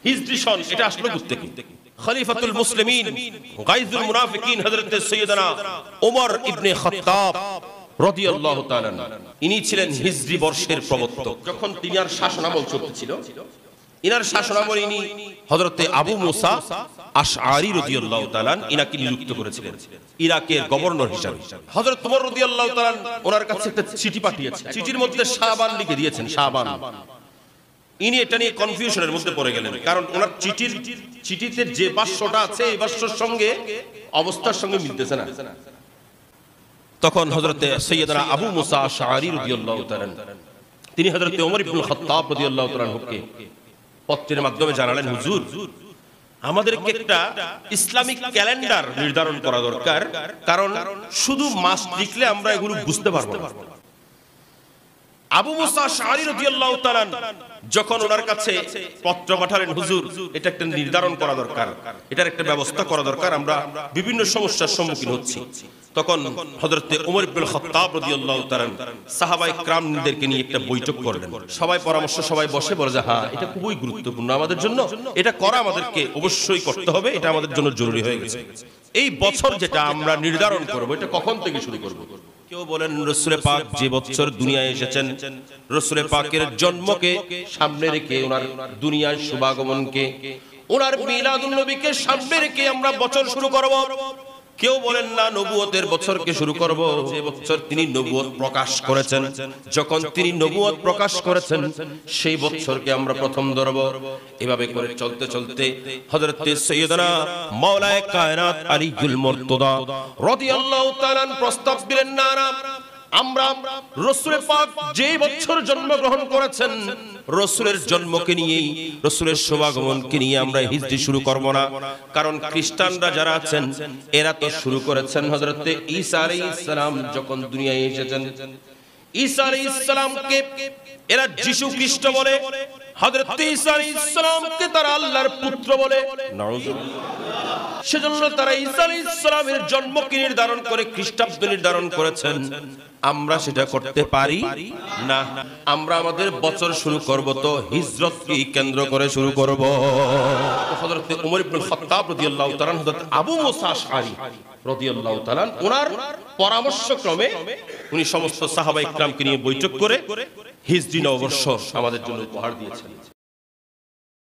হিজরি সন এটা আসলো কোত্থেকে? খলিফাতুল মুসলিমিন গাইজুল মুনাফিকিন হযরত সাইয়্যিদানা ওমর ইবনে খাত্তাব রাদিয়াল্লাহু তাআলা ইনি ছিলেন হিজরি বর্ষের প্রবর্তক। যখন তিনার শাসনামল চলতেছিল, ইনার শাসনামল ইনি হযরতে আবু মুসা আশআরী রাদিয়াল্লাহু তাআলা ইনাকে নিযুক্ত করেছিলেন ইরাকের গভর্নর হিসেবে। হযরত ওমর রাদিয়াল্লাহু তাআলা ওনার কাছে একটা চিঠি পাঠিয়েছেন। চিঠির মধ্যে শাবান লিখে দিয়েছেন, শাবান। ইনি এটা নিয়ে কনফিউশনের মধ্যে পড়ে গেলেন, কারণ ওনার চিঠিতে যে ভাষ্যটা আছে এই ভাষ্যের সঙ্গে অবস্থার সঙ্গে মিলতেছে না। তখন হযরতে সাইয়্যিদানা আবু মুসা আশআরী রাদিয়াল্লাহু তাআলা তিনি হযরতে ওমর ইবনে খাত্তাব রাদিয়াল্লাহু তাআলাকে পত্রের মাধ্যমে জানালেন, হুজুর আমাদেরকে একটা ইসলামিক ক্যালেন্ডার নির্ধারণ করা দরকার, কারণ শুধু মাস লিখলে আমরা এগুলো বুঝতে পারবো না। আবু মুসা আশআরী রাদিয়াল্লাহু তাআলা যখন ওনার কাছে পত্র পাঠালেন, হুজুর এটা একটা নির্ধারণ করা দরকার, এটার একটা ব্যবস্থা করা দরকার, আমরা বিভিন্ন সমস্যার সম্মুখীন হচ্ছি। তখন হযরতে ওমর ইবনে খাত্তাব রাদিয়াল্লাহু তাআলা সাহাবায়ে কেরামদেরকে নিয়ে একটা বৈঠক করলেন। সবাই পরামর্শ, সবাই বসে বলে যে হ্যাঁ এটা খুবই গুরুত্বপূর্ণ আমাদের জন্য, এটা করা আমাদেরকে অবশ্যই করতে হবে, এটা আমাদের জন্য জরুরি হয়ে গেছে। এই বছর যেটা আমরা নির্ধারণ করব এটা কখন থেকে শুরু করব? কেউ বলেন রাসূল পাক যে বছর দুনিয়ায় এসেছেন, রাসূল পাকের জন্মকে সামনে রেখে, ওনার দুনিয়ার শুভাগমনকে, ওনার মিলাদুন নবীকে সামনে রেখে আমরা বছর শুরু করব। কেউ বলেন না নবুয়তের বছরকে শুরু করব যে বছর তিনি নবুয়ত প্রকাশ করেছেন, যখন তিনি নবুয়ত প্রকাশ করেছেন সেই বছরকে আমরা প্রথম ধরব। এভাবে করে চলতে চলতে হযরত সাইয়্যিদানা মাওলায়ে কায়নাত আলীউল মুরতদা রাদিয়াল্লাহু তাআলা প্রস্তাব দিলেন, না না, আমরা রাসূল পাক যে বছর জন্মগ্রহণ করেছেন রাসূলের জন্মকে নিয়েই, রাসূলের শুভাগমনকে নিয়ে আমরা হিজরি শুরু করব না। কারণ খ্রিস্টানরা যারা আছেন এরা তো শুরু করেছেন হযরতে ঈসা আলাইহিস সালাম যখন দুনিয়ায় এসেছেন। ঈসা আলাইহিস সালামকে এরা যীশু খ্রিস্ট বলে, হযরত ঈসা আলাইহিস সালামকে তারা আল্লাহর পুত্র বলে। নাউযুবিল্লাহ। সেজন্য তারা ঈসা আলাইহিস সালামের জন্মকে নির্ধারণ করে খ্রিস্টাব্দ নির্ধারণ করেছেন। আমরা সেটা করতে পারি না। আমরা আমাদের বছর শুরু করব তো হিজরতকে কেন্দ্র করে শুরু করব। হযরত ওমর ইবনে খাত্তাব রাদিয়াল্লাহু তাআলা হযরত আবু মুসা আশআরী রাদিয়াল্লাহু তাআলা ওনার পরামর্শক্রমে উনি সমস্ত সাহাবায়ে কেরামকে নিয়ে বৈঠক করে হিজরি নববর্ষ আমাদের জন্য উপহার দিয়েছেন।